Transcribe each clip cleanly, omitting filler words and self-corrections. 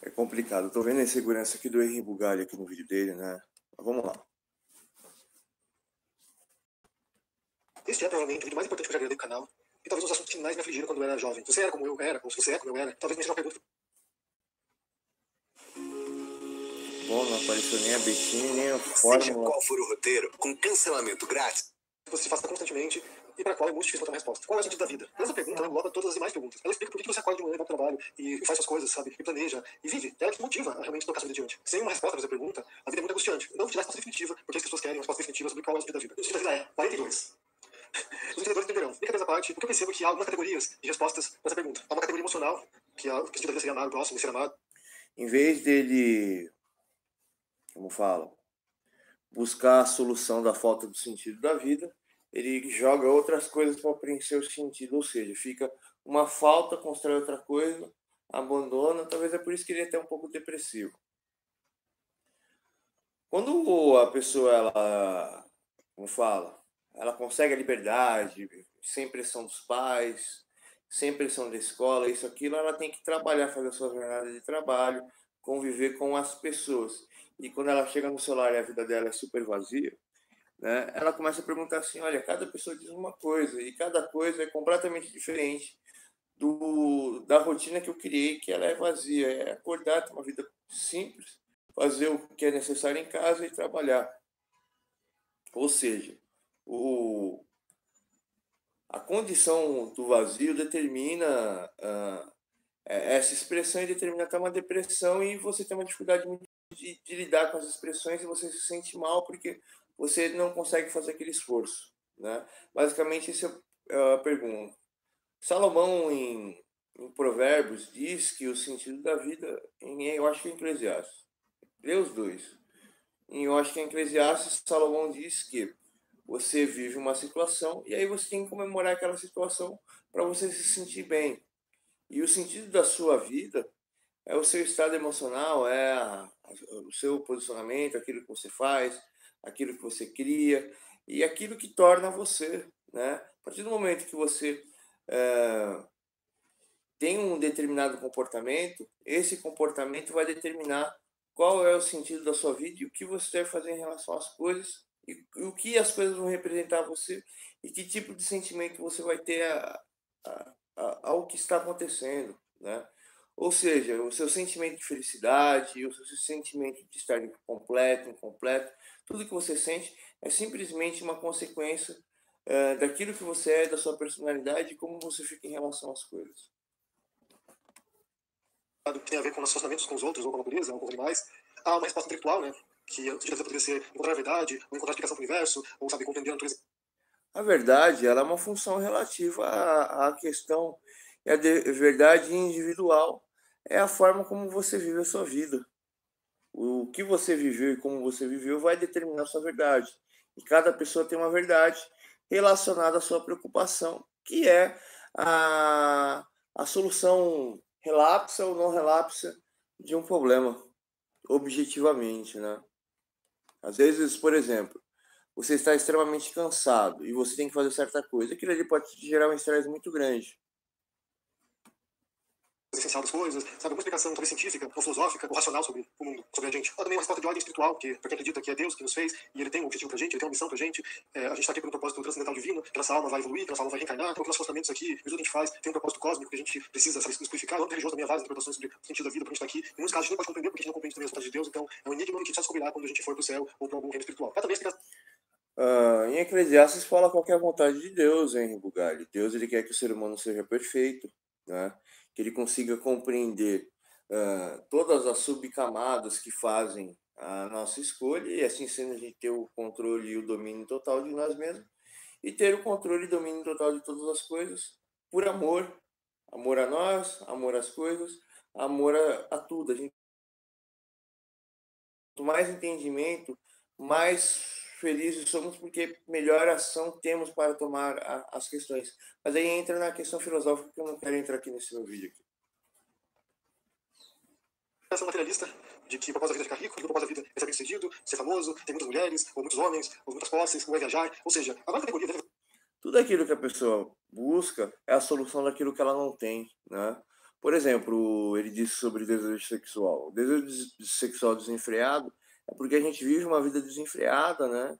É complicado. Tô vendo a insegurança aqui do Henry Bugalho aqui no vídeo dele, né? Mas vamos lá. Este é provavelmente o vídeo mais importante que eu já gravei do canal. E talvez um dos assuntos que mais me afligiram quando eu era jovem. Se você era como eu era, ou se você é como eu era, talvez me seja uma pergunta. Bom, não apareceu nem a Betinha, nem a Seja fórmula. qual for o roteiro, com cancelamento grátis, Você se faça constantemente e para a qual é muito difícil encontrar uma resposta. Qual é o sentido da vida? Essa pergunta ela engloba todas as demais perguntas. Ela explica por que você acorda de manhã e vai para o trabalho e faz suas coisas, sabe? E planeja e vive. Ela que motiva a realmente tocar sua vida adiante. Sem uma resposta para essa pergunta, a vida é muito angustiante. Então, te dá a resposta definitiva, porque as pessoas querem uma resposta definitiva sobre qual é o sentido da vida. O sentido da vida é 42. Os entendedores entenderão. Brincadeira à parte, porque eu percebo que há algumas categorias de respostas para essa pergunta. Há uma categoria emocional, que é o sentido da vida seria amar o próximo, ser amado. Em vez dele, como fala, buscar a solução da falta do sentido da vida, ele joga outras coisas para preencher o sentido, ou seja, fica uma falta, constrói outra coisa, abandona, talvez é por isso que ele é até um pouco depressivo. Quando a pessoa, ela, como fala, ela consegue a liberdade, sem pressão dos pais, sem pressão da escola, isso, aquilo, ela tem que trabalhar, fazer a sua jornada de trabalho, conviver com as pessoas. E quando ela chega no celular e a vida dela é super vazia, né, ela começa a perguntar assim, olha, cada pessoa diz uma coisa, e cada coisa é completamente diferente da rotina que eu criei, que ela é vazia, é acordar, ter uma vida simples, fazer o que é necessário em casa e trabalhar. Ou seja, o, a condição do vazio determina essa expressão e determina até uma depressão e você tem uma dificuldade muito de lidar com as expressões e você se sente mal porque você não consegue fazer aquele esforço, né? Basicamente, essa é a pergunta. Salomão, em Provérbios, diz que o sentido da vida, eu acho que é Eclesiastes, lê os dois. Eu acho que em Eclesiastes, Salomão diz que você vive uma situação e aí você tem que comemorar aquela situação para você se sentir bem. E o sentido da sua vida é o seu estado emocional, o seu posicionamento, aquilo que você faz, aquilo que você cria e aquilo que torna você, né? A partir do momento que você tem um determinado comportamento, esse comportamento vai determinar qual é o sentido da sua vida e o que você deve fazer em relação às coisas e o que as coisas vão representar a você e que tipo de sentimento você vai ter ao que está acontecendo, né? Ou seja, o seu sentimento de felicidade, o seu sentimento de estar completo, incompleto, tudo que você sente é simplesmente uma consequência daquilo que você é, da sua personalidade e como você fica em relação às coisas. Que tem a ver com nossos relacionamentos com os outros, ou com a natureza, ou com os animais. Há uma resposta intelectual, né? Que o sentido da vida poderia ser encontrar a verdade, ou encontrar a explicação para o universo, ou, sabe, compreender a natureza. A verdade, ela é uma função relativa à questão, e a verdade individual é a forma como você vive a sua vida. O que você viveu e como você viveu vai determinar a sua verdade. E cada pessoa tem uma verdade relacionada à sua preocupação, que é a solução relapsa ou não relapsa de um problema, objetivamente, né? Às vezes, por exemplo, você está extremamente cansado e você tem que fazer certa coisa, aquilo ali pode te gerar um estresse muito grande. Essencial das coisas, sabe, alguma explicação talvez científica, ou filosófica, ou racional sobre o mundo, sobre a gente. Ou também uma resposta de ordem espiritual, que para quem acredita que é Deus que nos fez, e ele tem um objetivo pra gente, ele tem uma missão pra gente. A gente está aqui por um propósito transcendental divino, que nossa alma vai evoluir, que nossa alma vai reencarnar, então que nossos relacionamentos aqui, tudo que a gente faz, tem um propósito cósmico que a gente precisa, sabe, nos purificar. O religioso também há várias interpretações sobre o sentido da vida, porque a gente está aqui. Em muitos casos a gente não pode compreender, porque a gente não compreende também as vontades de Deus, então é um enigma que a gente só descobrirá quando a gente for pro céu ou para algum reino espiritual. Também Em Eclesiastes fala qual que é a vontade de Deus, hein, Bugalho? Deus, ele quer que o ser humano seja perfeito, né? Que ele consiga compreender todas as subcamadas que fazem a nossa escolha e assim sendo a gente ter o controle e o domínio total de nós mesmos e ter o controle e domínio total de todas as coisas por amor. Amor a nós, amor às coisas, amor a tudo. A gente, quanto mais entendimento, mais felizes somos porque melhor ação temos para tomar as questões. Mas aí entra na questão filosófica que eu não quero entrar aqui nesse meu vídeo. Essa materialista, de que o propósito da vida é ficar rico, que o propósito da vida é ser bem-sucedido, ser famoso, ter muitas mulheres, ou muitos homens, ou muitas posses, ou é viajar. Ou seja, a nova categoria deve... Tudo aquilo que a pessoa busca é a solução daquilo que ela não tem, né? Por exemplo, ele disse sobre desejo sexual. O desejo sexual desenfreado é porque a gente vive uma vida desenfreada, né?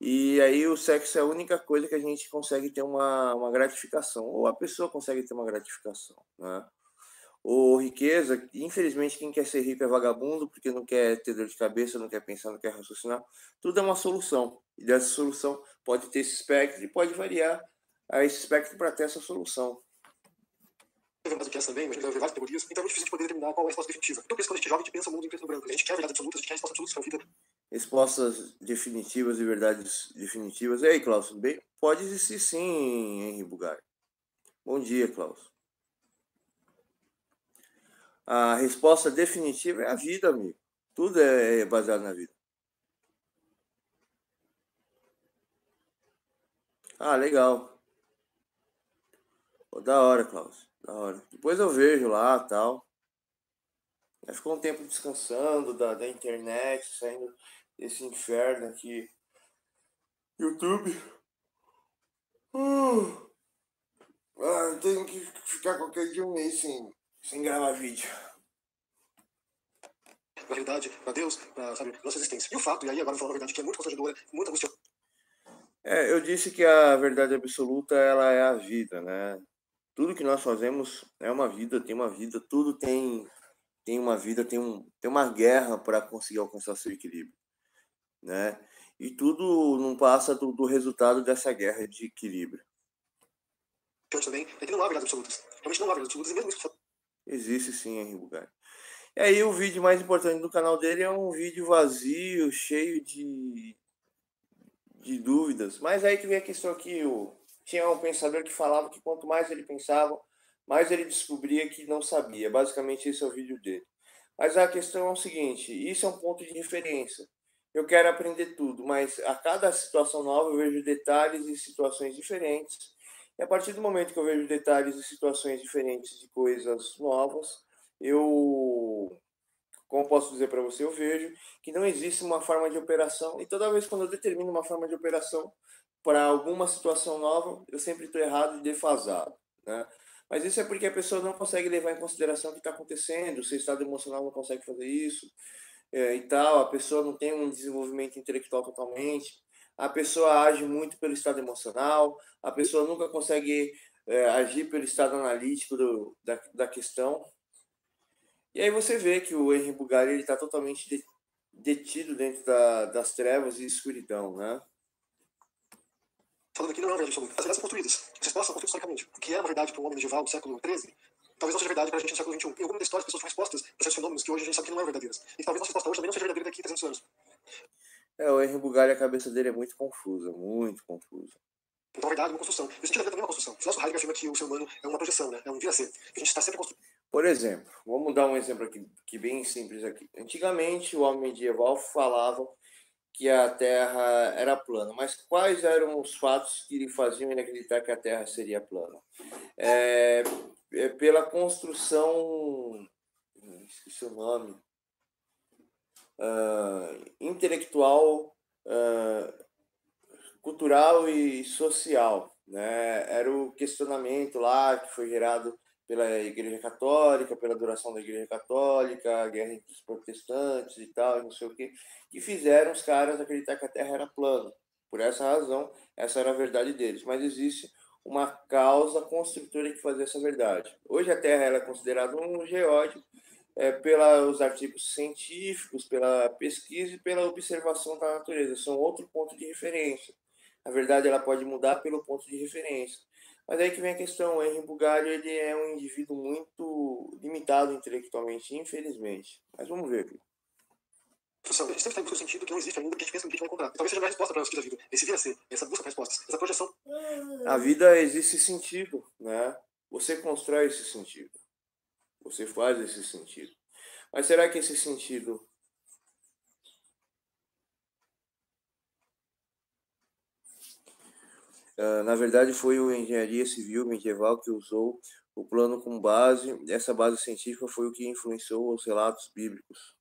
E aí o sexo é a única coisa que a gente consegue ter uma gratificação, ou a pessoa consegue ter uma gratificação, né? Ou riqueza, infelizmente quem quer ser rico é vagabundo, porque não quer ter dor de cabeça, não quer pensar, não quer raciocinar. Tudo é uma solução. E dessa solução pode ter esse espectro e pode variar a esse espectro para ter essa solução. Mais do que essa também, mas deve haver várias teorias, então é muito difícil de poder determinar qual é a resposta definitiva. Então, por isso, quando a gente joga, a gente pensa o mundo em preto e branco. A gente quer verdade absoluta, a gente quer resposta absoluta para a vida. Respostas definitivas e verdades definitivas. E aí, Klaus, tudo bem? Pode existir sim, Henri Bugari. Bom dia, Klaus. A resposta definitiva é a vida, amigo. Tudo é baseado na vida. Ah, legal. Pô, da hora, Klaus. Da hora. Depois eu vejo lá, tal. Aí ficou um tempo descansando da internet, saindo desse inferno aqui. YouTube. Eu tenho que ficar qualquer dia um mês sem gravar vídeo. Pra realidade, pra Deus, pra, sabe, nossa existência. E o fato, e aí agora falando a verdade, que é muito constrangedora, muito angustiosa. Eu disse que a verdade absoluta, ela é a vida, né? Tudo que nós fazemos é uma vida, tem uma vida, tudo tem uma vida, tem uma guerra para conseguir alcançar seu equilíbrio, né? E tudo não passa do resultado dessa guerra de equilíbrio. Também é que não há verdades absolutas. Realmente não há verdades absolutas, e mesmo isso. Existe sim, Henri Bugatti. E aí o vídeo mais importante do canal dele é um vídeo vazio, cheio de dúvidas. Mas aí que vem a questão que tinha um pensador que falava que quanto mais ele pensava, mais ele descobria que não sabia. Basicamente esse é o vídeo dele. Mas a questão é o seguinte, isso é um ponto de referência. Eu quero aprender tudo, mas a cada situação nova eu vejo detalhes e situações diferentes. E a partir do momento que eu vejo detalhes e situações diferentes de coisas novas, como posso dizer para você, eu vejo que não existe uma forma de operação. E toda vez quando eu determino uma forma de operação para alguma situação nova, eu sempre estou errado e defasado, né? Mas isso é porque a pessoa não consegue levar em consideração o que está acontecendo, o seu estado emocional não consegue fazer isso, e tal, a pessoa não tem um desenvolvimento intelectual totalmente, a pessoa age muito pelo estado emocional, a pessoa nunca consegue agir pelo estado analítico da questão. E aí você vê que o Henri Bugari está totalmente detido dentro das trevas e escuridão, né? Falando aqui não é uma verdade absoluta. As verdades são construídas. As respostas são construídas historicamente. O que é uma verdade para um homem medieval do século XIII, talvez não seja verdade para a gente no século XXI. Em alguma da história, as pessoas tinham respostas para certos fenômenos que hoje a gente sabe que não eram verdadeiras. E talvez nossa resposta hoje também não seja verdadeira daqui a 300 anos. O Henri Bugari, a cabeça dele é muito confusa, muito confusa. Então, a verdade é uma construção. E o sentido da vida também é uma construção. O filósofo Heidegger afirma que o ser humano é uma projeção, né? É um vir-a-ser. A gente está sempre construindo. Por exemplo, vamos dar um exemplo aqui, que bem simples aqui. Antigamente, o homem medieval falava que a Terra era plana, mas quais eram os fatos que lhe faziam ele acreditar que a Terra seria plana? Pela construção, esqueci o nome, intelectual, cultural e social, né? Era o questionamento lá que foi gerado pela Igreja Católica, pela adoração da Igreja Católica, a guerra entre os protestantes e tal, e não sei o que fizeram os caras acreditar que a Terra era plana. Por essa razão, essa era a verdade deles. Mas existe uma causa construtora que fazia essa verdade. Hoje a Terra ela é considerada um geóide pelos artigos científicos, pela pesquisa e pela observação da natureza. São outro ponto de referência. A verdade ela pode mudar pelo ponto de referência. Mas aí que vem a questão, o Henri Bugari ele é um indivíduo muito limitado intelectualmente, infelizmente. Mas vamos ver aqui. A gente sempre está em busca do sentido que não existe ainda, que a gente pensa que a gente vai encontrar. E talvez seja a resposta para o sentido da vida. Esse vir-a-ser, essa busca por respostas, essa projeção. A vida existe sentido, né? Você constrói esse sentido. Você faz esse sentido. Mas será que esse sentido na verdade, foi o engenharia civil medieval que usou o plano como base. Essa base científica foi o que influenciou os relatos bíblicos.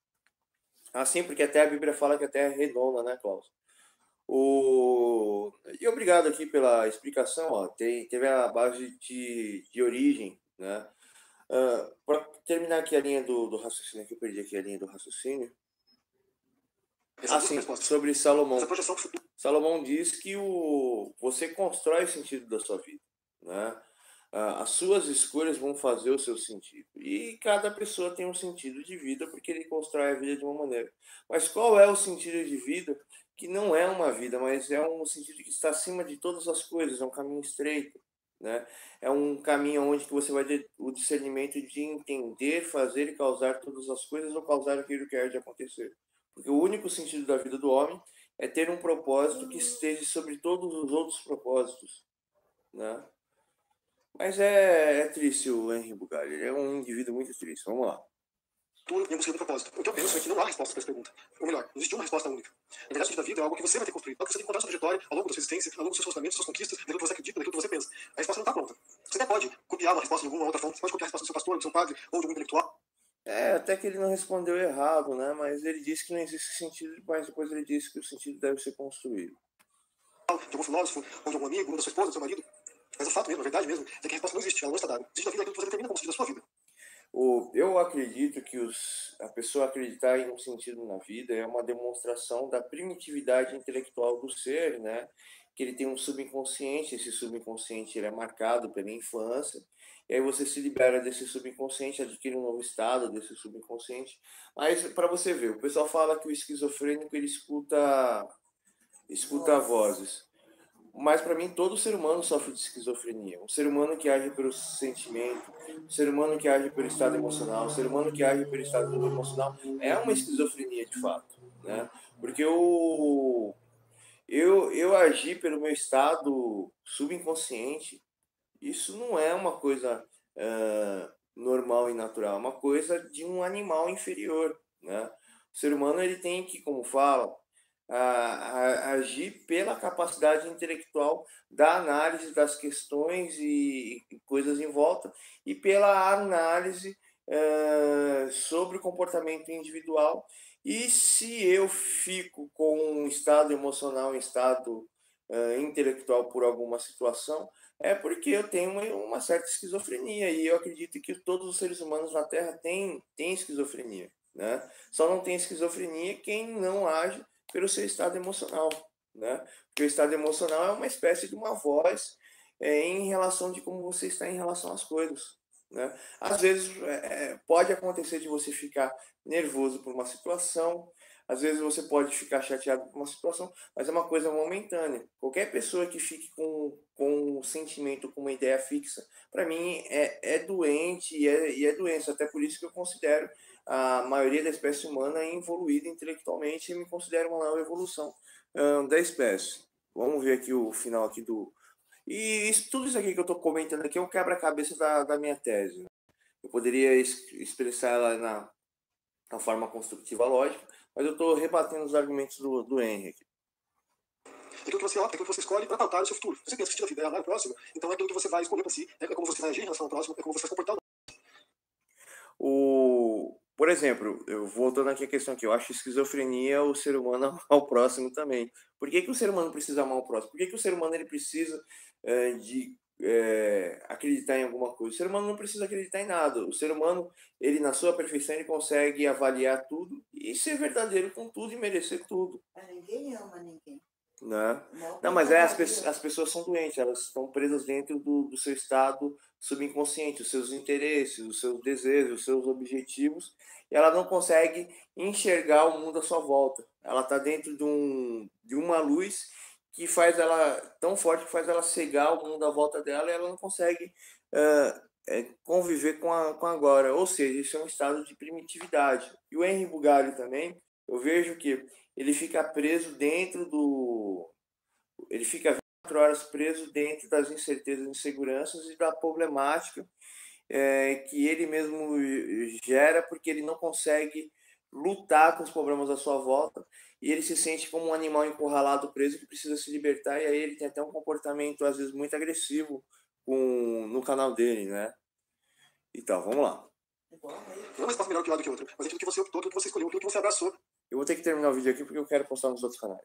Sim, porque até a Bíblia fala que a Terra é redonda, né, Klaus? E obrigado aqui pela explicação. Teve a base de origem, né? Para terminar aqui a linha do raciocínio, que eu perdi aqui a linha do raciocínio. Essas duas Sim, respostas. sobre Essa Salomão. projeção do futuro. Salomão diz que você constrói o sentido da sua vida, né? As suas escolhas vão fazer o seu sentido. E cada pessoa tem um sentido de vida porque ele constrói a vida de uma maneira. Mas qual é o sentido de vida que não é uma vida, mas é um sentido que está acima de todas as coisas, é um caminho estreito, né? É um caminho onde que você vai ter o discernimento de entender, fazer e causar todas as coisas ou causar aquilo que há de acontecer. Porque o único sentido da vida do homem é ter um propósito que esteja sobre todos os outros propósitos, né? Mas é triste o Henry Bugalho, ele é um indivíduo muito triste. Vamos lá. Em busca do propósito. O que eu penso é que não há resposta para essa pergunta. Ou melhor, não existe uma resposta única. Na verdade, o sentido da vida é algo que você vai ter construído, algo que você tem que encontrar sua trajetória ao longo da sua existência, ao longo dos seus relacionamentos, suas conquistas, daquilo que você acredita, daquilo que você pensa. A resposta não está pronta. Você até pode copiar uma resposta de alguma outra fonte, você pode copiar a resposta do seu pastor, do seu padre ou de algum intelectual. Até que ele não respondeu errado, né? Mas ele disse que não existe sentido, mas depois ele disse que o sentido deve ser construído. De algum filósofo, ou de algum amigo, ou da sua esposa, do seu marido. Mas o fato mesmo, a verdade mesmo, é que a resposta não existe, ela não está dada. Existe na vida aquilo que você determina como sentido da sua vida. Eu acredito que a pessoa acreditar em um sentido na vida é uma demonstração da primitividade intelectual do ser, né? Que ele tem um subconsciente, esse subconsciente ele é marcado pela infância, e aí você se libera desse subconsciente, adquire um novo estado desse subconsciente. Mas para você ver, o pessoal fala que o esquizofrênico ele escuta vozes. Mas para mim todo ser humano sofre de esquizofrenia. Um ser humano que age pelo sentimento, um ser humano que age pelo estado emocional, um ser humano que age pelo estado emocional é uma esquizofrenia de fato, né? Porque eu agir pelo meu estado subconsciente, isso não é uma coisa normal e natural, é uma coisa de um animal inferior, né? O ser humano ele tem que, como fala, agir pela capacidade intelectual da análise das questões e coisas em volta e pela análise sobre o comportamento individual. E se eu fico com um estado emocional, um estado intelectual por alguma situação, é porque eu tenho uma certa esquizofrenia e eu acredito que todos os seres humanos na Terra têm esquizofrenia, né? Só não tem esquizofrenia quem não age pelo seu estado emocional, né? Porque o estado emocional é uma espécie de uma voz em relação de como você está em relação às coisas, né? Às vezes pode acontecer de você ficar nervoso por uma situação, às vezes você pode ficar chateado por uma situação, mas é uma coisa momentânea. Qualquer pessoa que fique com um sentimento, com uma ideia fixa, para mim é doente e é doença. Até por isso que eu considero a maioria da espécie humana evoluída intelectualmente e me considero uma nova evolução da espécie. Vamos ver aqui o final aqui do... E tudo isso aqui que eu estou comentando aqui é um quebra-cabeça da minha tese. Eu poderia expressar ela na forma construtiva lógica, mas eu estou rebatendo os argumentos do Henry aqui. Aquilo que você opta, aquilo que você escolhe para pautar o seu futuro. Você pensa que o sentido da vida é amar o próximo, então é aquilo que você vai escolher para si, é como você vai agir em relação ao próximo, é como você vai se comportar. Por exemplo, eu voltando aqui à questão aqui, eu acho esquizofrenia o ser humano amar o próximo também. Por que o ser humano precisa amar o próximo? Por que o ser humano ele precisa de acreditar em alguma coisa? O ser humano não precisa acreditar em nada. O ser humano, ele na sua perfeição, ele consegue avaliar tudo e ser verdadeiro com tudo e merecer tudo. Ninguém ama ninguém. Né? Não, Não, mas as pessoas são doentes, elas estão presas dentro do seu estado subconsciente, os seus interesses, os seus desejos, os seus objetivos, e ela não consegue enxergar o mundo à sua volta. Ela está dentro de uma luz que faz ela tão forte que faz ela cegar o mundo à volta dela e ela não consegue conviver com agora. Ou seja, isso é um estado de primitividade. E o Henry Bugalho também, eu vejo que ele fica preso dentro ele fica 24 horas preso dentro das incertezas, inseguranças e da problemática que ele mesmo gera porque ele não consegue lutar com os problemas à sua volta e ele se sente como um animal encurralado, preso, que precisa se libertar, e aí ele tem até um comportamento às vezes muito agressivo no canal dele, né? Então, vamos lá. Não é uma resposta melhor que uma do que outra, mas é aquilo que você optou, aquilo que você escolheu, aquilo que você abraçou. Eu vou ter que terminar o vídeo aqui porque eu quero postar nos outros canais.